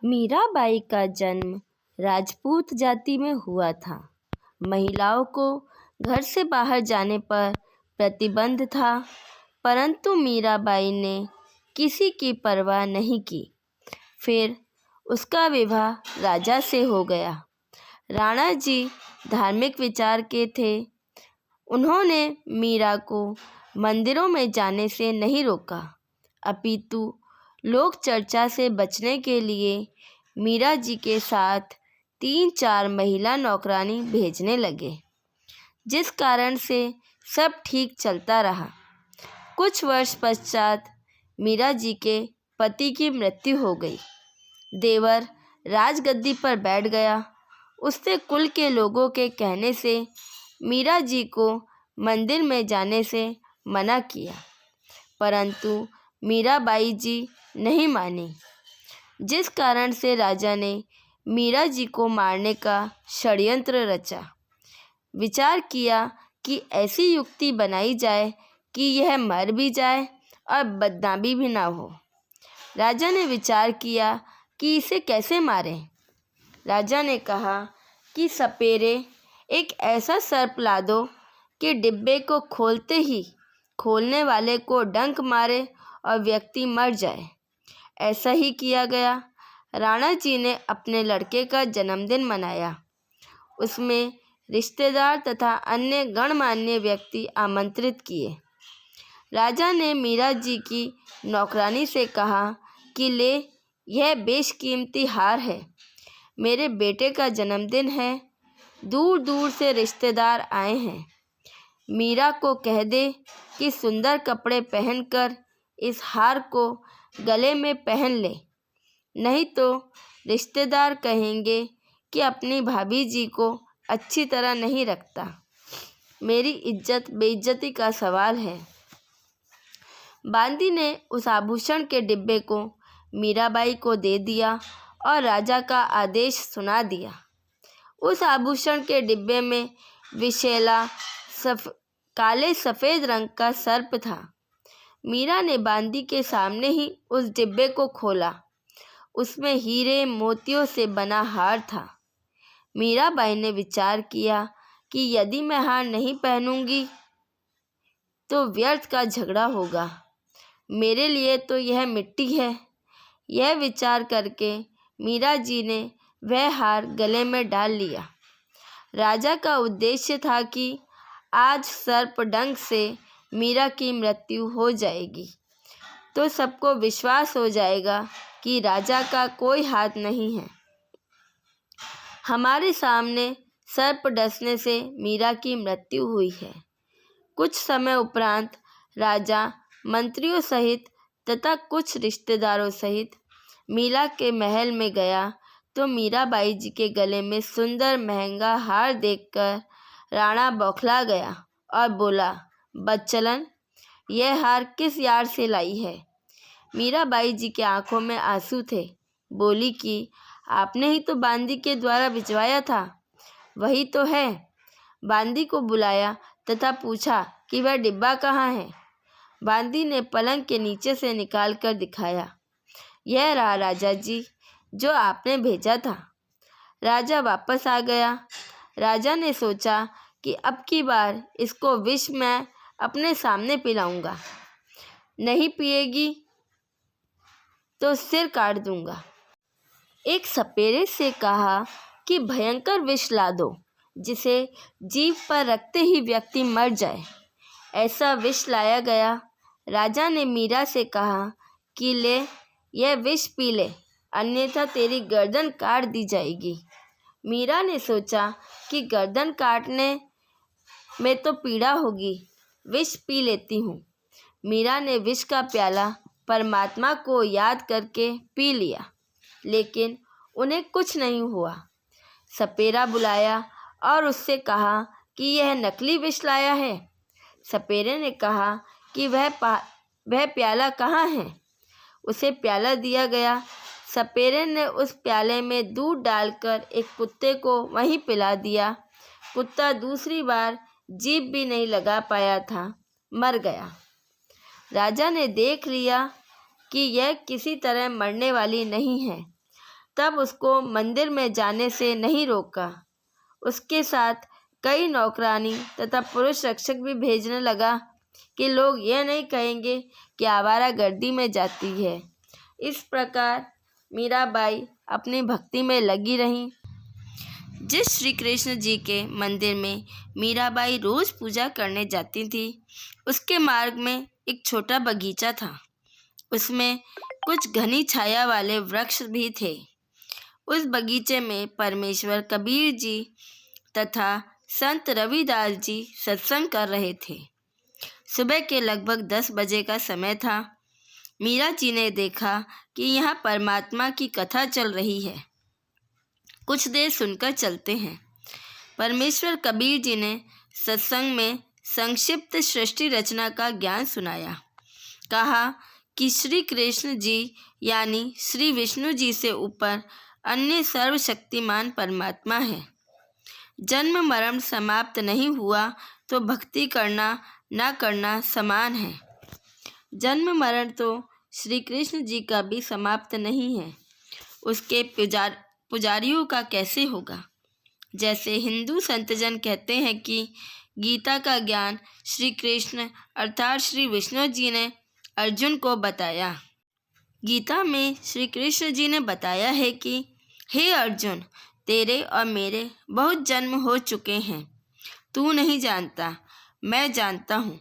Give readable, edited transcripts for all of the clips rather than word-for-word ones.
मीराबाई का जन्म राजपूत जाति में हुआ था। महिलाओं को घर से बाहर जाने पर प्रतिबंध था, परंतु मीराबाई ने किसी की परवाह नहीं की। फिर उसका विवाह राजा से हो गया। राणा जी धार्मिक विचार के थे। उन्होंने मीरा को मंदिरों में जाने से नहीं रोका, अपितु लोक चर्चा से बचने के लिए मीरा जी के साथ 3-4 महिला नौकरानी भेजने लगे, जिस कारण से सब ठीक चलता रहा। कुछ वर्ष पश्चात मीरा जी के पति की मृत्यु हो गई। देवर राजगद्दी पर बैठ गया। उसने कुल के लोगों के कहने से मीरा जी को मंदिर में जाने से मना किया, परंतु मीराबाई जी नहीं मानी, जिस कारण से राजा ने मीरा जी को मारने का षड्यंत्र रचा। विचार किया कि ऐसी युक्ति बनाई जाए कि यह मर भी जाए और बदनामी भी ना हो। राजा ने विचार किया कि इसे कैसे मारें। राजा ने कहा कि सपेरे एक ऐसा सर्प ला दो कि डिब्बे को खोलते ही खोलने वाले को डंक मारे और व्यक्ति मर जाए। ऐसा ही किया गया। राणा जी ने अपने लड़के का जन्मदिन मनाया। उसमें रिश्तेदार तथा अन्य गणमान्य व्यक्ति आमंत्रित किए। राजा ने मीरा जी की नौकरानी से कहा कि ले, यह बेशकीमती हार है। मेरे बेटे का जन्मदिन है, दूर दूर से रिश्तेदार आए हैं। मीरा को कह दे कि सुंदर कपड़े पहनकर इस हार को गले में पहन ले, नहीं तो रिश्तेदार कहेंगे कि अपनी भाभी जी को अच्छी तरह नहीं रखता। मेरी इज्जत बेइज्जती का सवाल है। बांदी ने उस आभूषण के डिब्बे को मीराबाई को दे दिया और राजा का आदेश सुना दिया। उस आभूषण के डिब्बे में विशैला काले सफ़ेद रंग का सर्प था। मीरा ने बांदी के सामने ही उस डिब्बे को खोला। उसमें हीरे मोतियों से बना हार था। मीराबाई ने विचार किया कि यदि मैं हार नहीं पहनूंगी तो व्यर्थ का झगड़ा होगा। मेरे लिए तो यह मिट्टी है। यह विचार करके मीरा जी ने वह हार गले में डाल लिया। राजा का उद्देश्य था कि आज सर्प डंक से मीरा की मृत्यु हो जाएगी तो सबको विश्वास हो जाएगा कि राजा का कोई हाथ नहीं है। हमारे सामने सर्प डसने से मीरा की मृत्यु हुई है। कुछ समय उपरांत राजा मंत्रियों सहित तथा कुछ रिश्तेदारों सहित मीरा के महल में गया तो मीराबाई जी के गले में सुंदर महंगा हार देखकर राणा बौखला गया और बोला, बच्चलन, यह हार किस यार से लाई है? मीराबाई जी के आंखों में आंसू थे। बोली कि आपने ही तो बांदी के द्वारा भिजवाया था। वही तो है। बांदी को बुलाया तथा पूछा कि वह डिब्बा कहाँ है। बांदी ने पलंग के नीचे से निकाल कर दिखाया। यह रहा राजा जी, जो आपने भेजा था। राजा वापस आ गया। राजा ने सोचा कि अब की बार इसको विष मैं अपने सामने पिलाऊंगा। नहीं पिएगी तो सिर काट दूंगा। एक सपेरे से कहा कि भयंकर विष ला दो, जिसे जीभ पर रखते ही व्यक्ति मर जाए। ऐसा विष लाया गया। राजा ने मीरा से कहा कि ले, यह विष पी ले, अन्यथा तेरी गर्दन काट दी जाएगी। मीरा ने सोचा कि गर्दन काटने में तो पीड़ा होगी, विष पी लेती हूँ। मीरा ने विष का प्याला परमात्मा को याद करके पी लिया, लेकिन उन्हें कुछ नहीं हुआ। सपेरा बुलाया और उससे कहा कि यह नकली विष लाया है। सपेरे ने कहा कि वह प्याला कहाँ है। उसे प्याला दिया गया। सपेरे ने उस प्याले में दूध डालकर एक कुत्ते को वहीं पिला दिया। कुत्ता दूसरी बार जीभ भी नहीं लगा पाया था, मर गया। राजा ने देख लिया कि यह किसी तरह मरने वाली नहीं है। तब उसको मंदिर में जाने से नहीं रोका। उसके साथ कई नौकरानी तथा पुरुष रक्षक भी भेजने लगा कि लोग यह नहीं कहेंगे कि आवारागर्दी में जाती है। इस प्रकार मीराबाई अपनी भक्ति में लगी रहीं। जिस श्री कृष्ण जी के मंदिर में मीराबाई रोज पूजा करने जाती थी, उसके मार्ग में एक छोटा बगीचा था। उसमें कुछ घनी छाया वाले वृक्ष भी थे। उस बगीचे में परमेश्वर कबीर जी तथा संत रविदास जी सत्संग कर रहे थे। सुबह के लगभग 10 बजे का समय था। मीरा जी ने देखा कि यहाँ परमात्मा की कथा चल रही है। कुछ देर सुनकर चलते हैं। परमेश्वर कबीर जी ने सत्संग में संक्षिप्त सृष्टि रचना का ज्ञान सुनाया। कहा कि श्री कृष्ण जी यानी श्री विष्णु जी से ऊपर अन्य सर्वशक्तिमान परमात्मा है। जन्म मरण समाप्त नहीं हुआ तो भक्ति करना ना करना समान है। जन्म मरण तो श्री कृष्ण जी का भी समाप्त नहीं है, उसके पुजारियों का कैसे होगा। जैसे हिंदू संतजन कहते हैं कि गीता का ज्ञान श्री कृष्ण अर्थात श्री विष्णु जी ने अर्जुन को बताया। गीता में श्री कृष्ण जी ने बताया है कि हे अर्जुन, तेरे और मेरे बहुत जन्म हो चुके हैं। तू नहीं जानता, मैं जानता हूँ।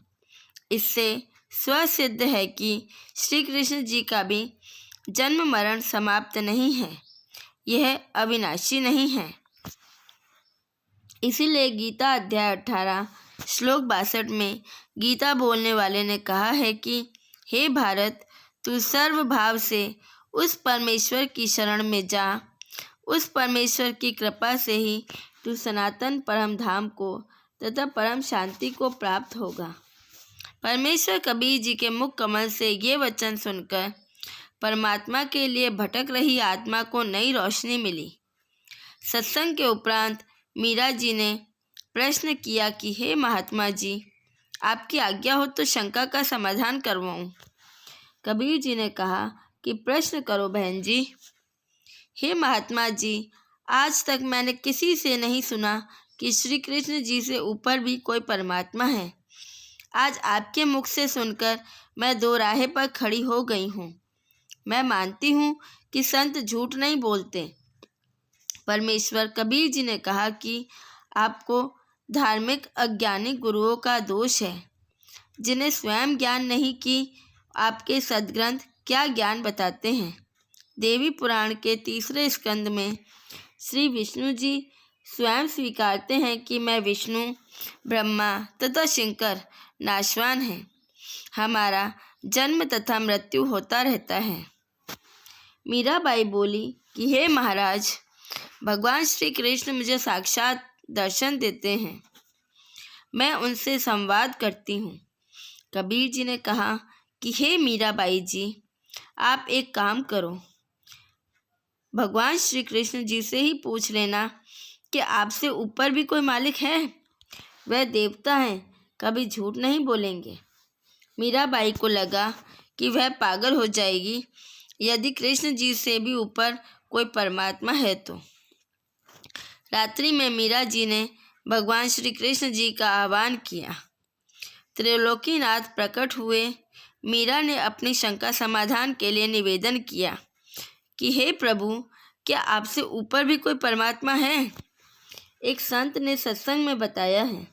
इससे स्वसिद्ध है कि श्री कृष्ण जी का भी जन्म मरण समाप्त नहीं है, यह अविनाशी नहीं है। इसीलिए गीता अध्याय 18 श्लोक 62 में गीता बोलने वाले ने कहा है कि हे भारत, तू सर्वभाव से उस परमेश्वर की शरण में जा। उस परमेश्वर की कृपा से ही तू सनातन परम धाम को तथा परम शांति को प्राप्त होगा। परमेश्वर कबीर जी के मुख कमल से ये वचन सुनकर परमात्मा के लिए भटक रही आत्मा को नई रोशनी मिली। सत्संग के उपरांत मीरा जी ने प्रश्न किया कि हे महात्मा जी, आपकी आज्ञा हो तो शंका का समाधान करवाऊं। कबीर जी ने कहा कि प्रश्न करो बहन जी। हे महात्मा जी, आज तक मैंने किसी से नहीं सुना कि श्री कृष्ण जी से ऊपर भी कोई परमात्मा है। आज आपके मुख से सुनकर मैं दो राहे पर खड़ी हो गई हूँ। मैं मानती हूँ कि संत झूठ नहीं बोलते। परमेश्वर कबीर जी ने कहा कि आपको धार्मिक अज्ञानी गुरुओं का दोष है, जिन्हें स्वयं ज्ञान नहीं कि आपके सद्ग्रंथ क्या ज्ञान बताते हैं। देवी पुराण के 3 स्कंद में श्री विष्णु जी स्वयं स्वीकारते हैं कि मैं विष्णु, ब्रह्मा तथा शंकर नाशवान हैं। हमारा जन्म तथा मृत्यु होता रहता है। मीराबाई बोली कि हे महाराज, भगवान श्री कृष्ण मुझे साक्षात दर्शन देते हैं, मैं उनसे संवाद करती हूँ। कबीर जी ने कहा कि हे मीराबाई जी, आप एक काम करो, भगवान श्री कृष्ण जी से ही पूछ लेना कि आपसे ऊपर भी कोई मालिक है। वह देवता हैं, कभी झूठ नहीं बोलेंगे। मीराबाई को लगा कि वह पागल हो जाएगी यदि कृष्ण जी से भी ऊपर कोई परमात्मा है तो। रात्रि में मीरा जी ने भगवान श्री कृष्ण जी का आह्वान किया। त्रिलोकीनाथ प्रकट हुए। मीरा ने अपनी शंका समाधान के लिए निवेदन किया कि हे प्रभु, क्या आपसे ऊपर भी कोई परमात्मा है? एक संत ने सत्संग में बताया है।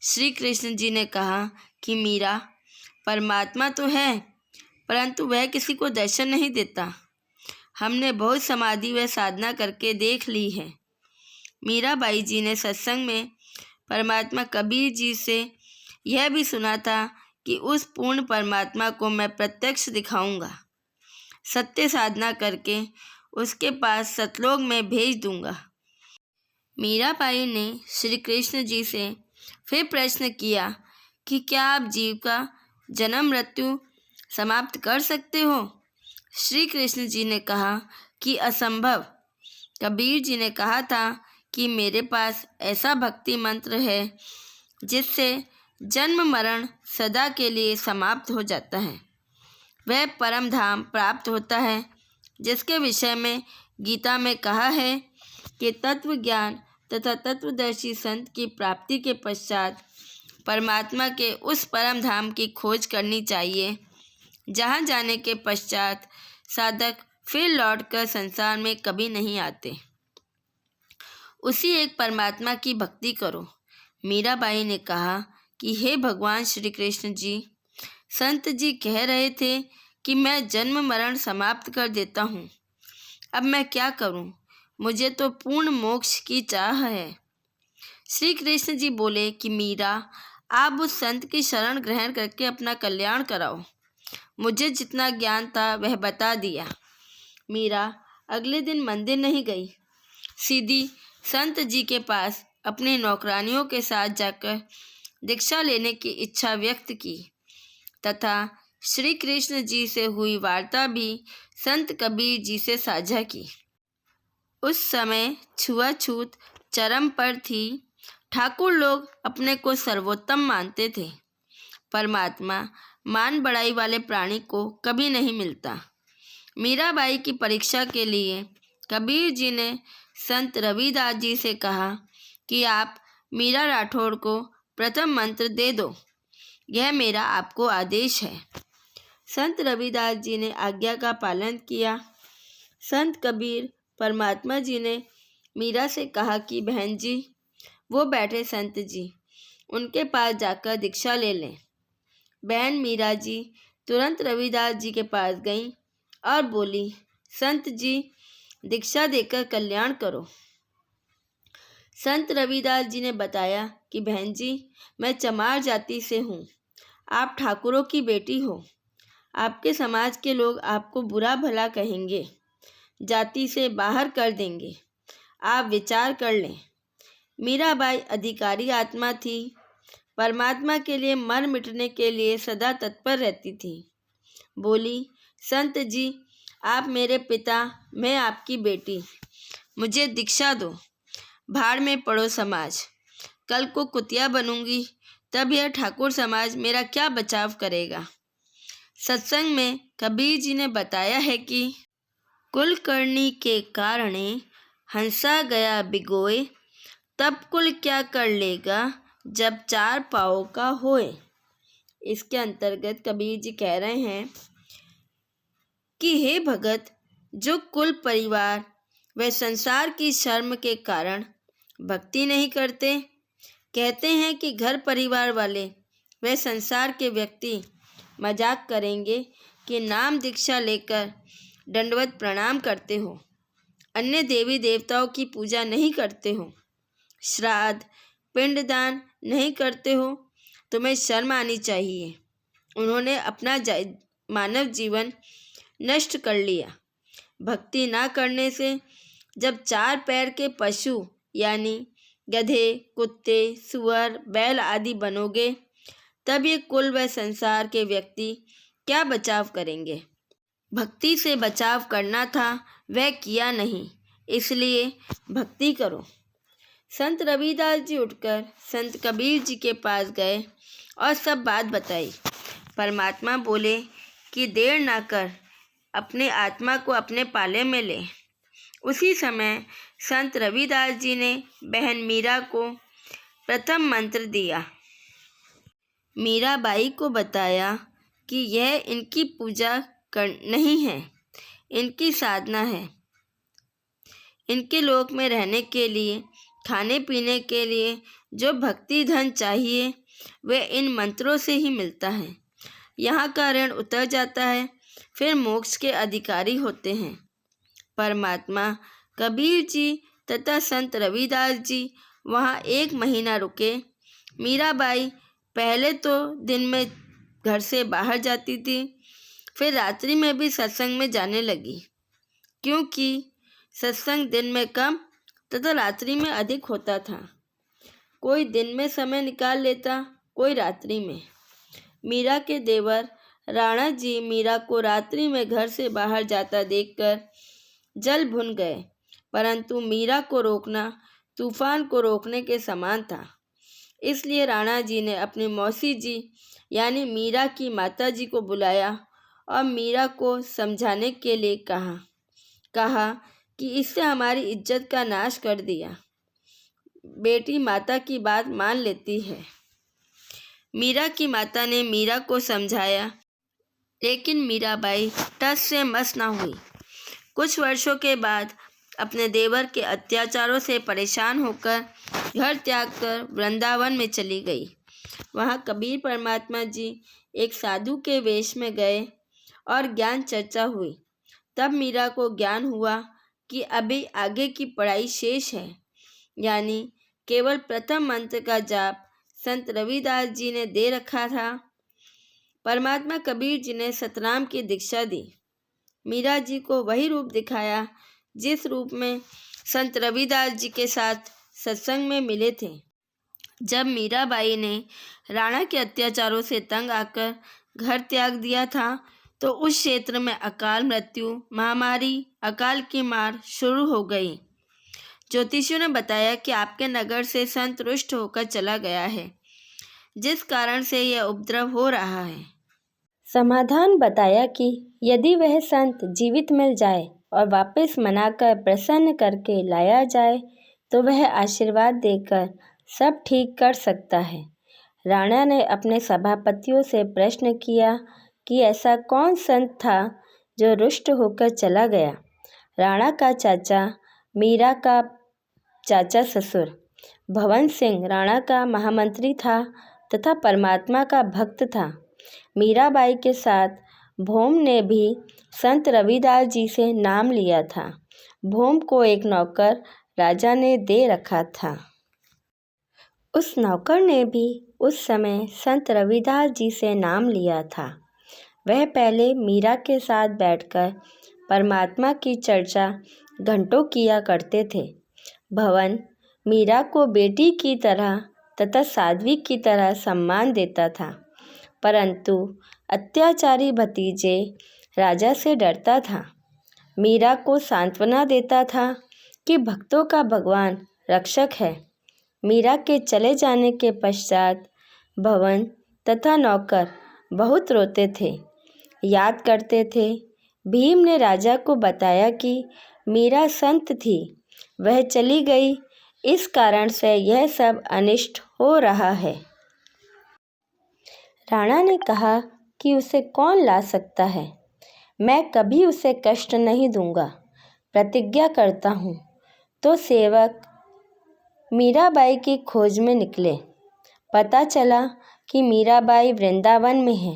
श्री कृष्ण जी ने कहा कि मीरा, परमात्मा तो है, परंतु वह किसी को दर्शन नहीं देता। हमने बहुत समाधि व साधना करके देख ली है। मीराबाई जी ने सत्संग में परमात्मा कबीर जी से यह भी सुना था कि उस पूर्ण परमात्मा को मैं प्रत्यक्ष दिखाऊंगा। सत्य साधना करके उसके पास सतलोक में भेज दूंगा। मीराबाई ने श्री कृष्ण जी से फिर प्रश्न किया कि क्या आप जीव का जन्म मृत्यु समाप्त कर सकते हो? श्री कृष्ण जी ने कहा कि असंभव। कबीर जी ने कहा था कि मेरे पास ऐसा भक्ति मंत्र है जिससे जन्म मरण सदा के लिए समाप्त हो जाता है। वह परम धाम प्राप्त होता है जिसके विषय में गीता में कहा है कि तत्व ज्ञान तथा तत्वदर्शी संत की प्राप्ति के पश्चात परमात्मा के उस परम धाम की खोज करनी चाहिए जहाँ जाने के पश्चात साधक फिर लौटकर संसार में कभी नहीं आते। उसी एक परमात्मा की भक्ति करो। मीराबाई ने कहा कि हे भगवान श्री कृष्ण जी, संत जी कह रहे थे कि मैं जन्म मरण समाप्त कर देता हूँ। अब मैं क्या करूँ? मुझे तो पूर्ण मोक्ष की चाह है। श्री कृष्ण जी बोले कि मीरा, आप उस संत की शरण ग्रहण करके अपना कल्याण कराओ। मुझे जितना ज्ञान था वह बता दिया। मीरा अगले दिन मंदिर नहीं गई, सीधी संत जी के पास अपनी नौकरानियों के साथ जाकर दीक्षा लेने की इच्छा व्यक्त की तथा श्री कृष्ण जी से हुई वार्ता भी संत कबीर जी से साझा की। उस समय छुआछूत चरम पर थी। ठाकुर लोग अपने को सर्वोत्तम मानते थे। परमात्मा मान बड़ाई वाले प्राणी को कभी नहीं मिलता। मीराबाई की परीक्षा के लिए कबीर जी ने संत रविदास जी से कहा कि आप मीरा राठौड़ को प्रथम मंत्र दे दो, यह मेरा आपको आदेश है। संत रविदास जी ने आज्ञा का पालन किया। संत कबीर परमात्मा जी ने मीरा से कहा कि बहन जी, वो बैठे संत जी, उनके पास जाकर दीक्षा ले लें। बहन मीरा जी तुरंत रविदास जी के पास गईं और बोली, संत जी, दीक्षा देकर कल्याण करो। संत रविदास जी ने बताया कि बहन जी, मैं चमार जाति से हूँ। आप ठाकुरों की बेटी हो। आपके समाज के लोग आपको बुरा भला कहेंगे, जाति से बाहर कर देंगे। आप विचार कर लें। मीराबाई अधिकारी आत्मा थी। परमात्मा के लिए मर मिटने के लिए सदा तत्पर रहती थी। बोली, संत जी, आप मेरे पिता, मैं आपकी बेटी, मुझे दीक्षा दो। भाड़ में पड़ो समाज। कल को कुतिया बनूंगी तब यह ठाकुर समाज मेरा क्या बचाव करेगा। सत्संग में कबीर जी ने बताया है कि कुलकर्णी के कारणे हंसा गया बिगोए, तब कुल क्या कर लेगा जब चार पाँव का होए। इसके अंतर्गत कबीर जी कह रहे हैं कि हे भगत, जो कुल परिवार व संसार की शर्म के कारण भक्ति नहीं करते, कहते हैं कि घर परिवार वाले व संसार के व्यक्ति मजाक करेंगे कि नाम दीक्षा लेकर दंडवत प्रणाम करते हो, अन्य देवी देवताओं की पूजा नहीं करते हो, श्राद्ध पिंडदान नहीं करते हो, तुम्हें शर्म आनी चाहिए। उन्होंने अपना मानव जीवन नष्ट कर लिया। भक्ति ना करने से जब चार पैर के पशु यानी गधे, कुत्ते, सुअर, बैल आदि बनोगे, तब ये कुल व संसार के व्यक्ति क्या बचाव करेंगे। भक्ति से बचाव करना था, वह किया नहीं, इसलिए भक्ति करो। संत रविदास जी उठकर संत कबीर जी के पास गए और सब बात बताई। परमात्मा बोले कि देर ना कर, अपने आत्मा को अपने पाले में ले। उसी समय संत रविदास जी ने बहन मीरा को प्रथम मंत्र दिया। मीराबाई को बताया कि यह इनकी पूजा नहीं है, इनकी साधना है। इनके लोक में रहने के लिए, खाने पीने के लिए जो भक्ति धन चाहिए वह इन मंत्रों से ही मिलता है। यहाँ का ऋण उतर जाता है, फिर मोक्ष के अधिकारी होते हैं। परमात्मा कबीर जी तथा संत रविदास जी वहाँ 1 महीना रुके। मीराबाई पहले तो दिन में घर से बाहर जाती थी, फिर रात्रि में भी सत्संग में जाने लगी, क्योंकि सत्संग दिन में कम तथा रात्रि में अधिक होता था। कोई दिन में समय निकाल लेता, कोई रात्रि में। मीरा के देवर राणा जी मीरा को रात्रि में घर से बाहर जाता देखकर जल भुन गए, परंतु मीरा को रोकना तूफान को रोकने के समान था। इसलिए राणा जी ने अपनी मौसी जी यानी मीरा की माता जी को बुलाया और मीरा को समझाने के लिए कहा कहा कि इससे हमारी इज्जत का नाश कर दिया। बेटी माता की बात मान लेती है। मीरा की माता ने मीरा को समझाया, लेकिन मीराबाई टस से मस न हुई। कुछ वर्षों के बाद अपने देवर के अत्याचारों से परेशान होकर घर त्याग कर वृंदावन में चली गई। वहाँ कबीर परमात्मा जी एक साधु के वेश में गए और ज्ञान चर्चा हुई। तब मीरा को ज्ञान हुआ कि अभी आगे की पढ़ाई शेष है, यानी केवल प्रथम मंत्र का जाप संत रविदास जी ने दे रखा था। परमात्मा कबीर जी ने सतनाम की दीक्षा दी। मीरा जी को वही रूप दिखाया जिस रूप में संत रविदास जी के साथ सत्संग में मिले थे। जब मीराबाई ने राणा के अत्याचारों से तंग आकर घर त्याग दिया था, तो उस क्षेत्र में अकाल मृत्यु, महामारी, अकाल की मार शुरू हो गई। ज्योतिषियों ने बताया कि आपके नगर से संत रुष्ट होकर चला गया है, जिस कारण से यह उपद्रव हो रहा है। समाधान बताया कि यदि वह संत जीवित मिल जाए और वापस मनाकर प्रसन्न करके लाया जाए तो वह आशीर्वाद देकर सब ठीक कर सकता है। राणा ने अपने सभापतियों से प्रश्न किया कि ऐसा कौन संत था जो रुष्ट होकर चला गया। राणा का चाचा, मीरा का चाचा ससुर भवन सिंह राणा का महामंत्री था तथा परमात्मा का भक्त था। मीराबाई के साथ भोम ने भी संत रविदास जी से नाम लिया था। भोम को एक नौकर राजा ने दे रखा था। उस नौकर ने भी उस समय संत रविदास जी से नाम लिया था। वह पहले मीरा के साथ बैठकर परमात्मा की चर्चा घंटों किया करते थे। भवन मीरा को बेटी की तरह तथा साध्वी की तरह सम्मान देता था, परंतु अत्याचारी भतीजे राजा से डरता था। मीरा को सांत्वना देता था कि भक्तों का भगवान रक्षक है। मीरा के चले जाने के पश्चात भवन तथा नौकर बहुत रोते थे, याद करते थे। भीम ने राजा को बताया कि मीरा संत थी, वह चली गई, इस कारण से यह सब अनिष्ट हो रहा है। राणा ने कहा कि उसे कौन ला सकता है, मैं कभी उसे कष्ट नहीं दूंगा, प्रतिज्ञा करता हूँ। तो सेवक मीराबाई की खोज में निकले। पता चला कि मीराबाई वृंदावन में है।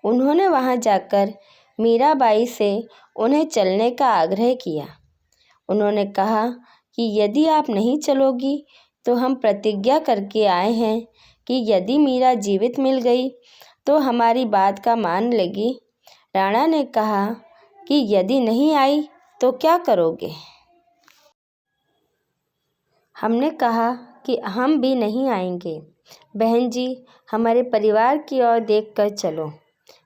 उन्होंने वहाँ जाकर मीराबाई से उन्हें चलने का आग्रह किया। उन्होंने कहा कि यदि आप नहीं चलोगी तो हम प्रतिज्ञा करके आए हैं कि यदि मीरा जीवित मिल गई तो हमारी बात का मान लेगी। राणा ने कहा कि यदि नहीं आई तो क्या करोगे? हमने कहा कि हम भी नहीं आएंगे। बहन जी, हमारे परिवार की ओर देखकर चलो।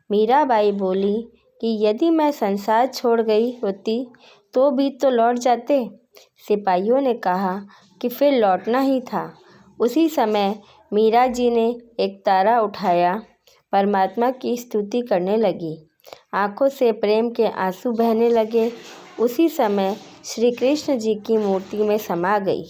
मीराबाई बोली कि यदि मैं संसार छोड़ गई होती तो भी तो लौट जाते। सिपाहियों ने कहा कि फिर लौटना ही था। उसी समय मीरा जी ने एक तारा उठाया, परमात्मा की स्तुति करने लगी। आँखों से प्रेम के आंसू बहने लगे। उसी समय श्री कृष्ण जी की मूर्ति में समा गई।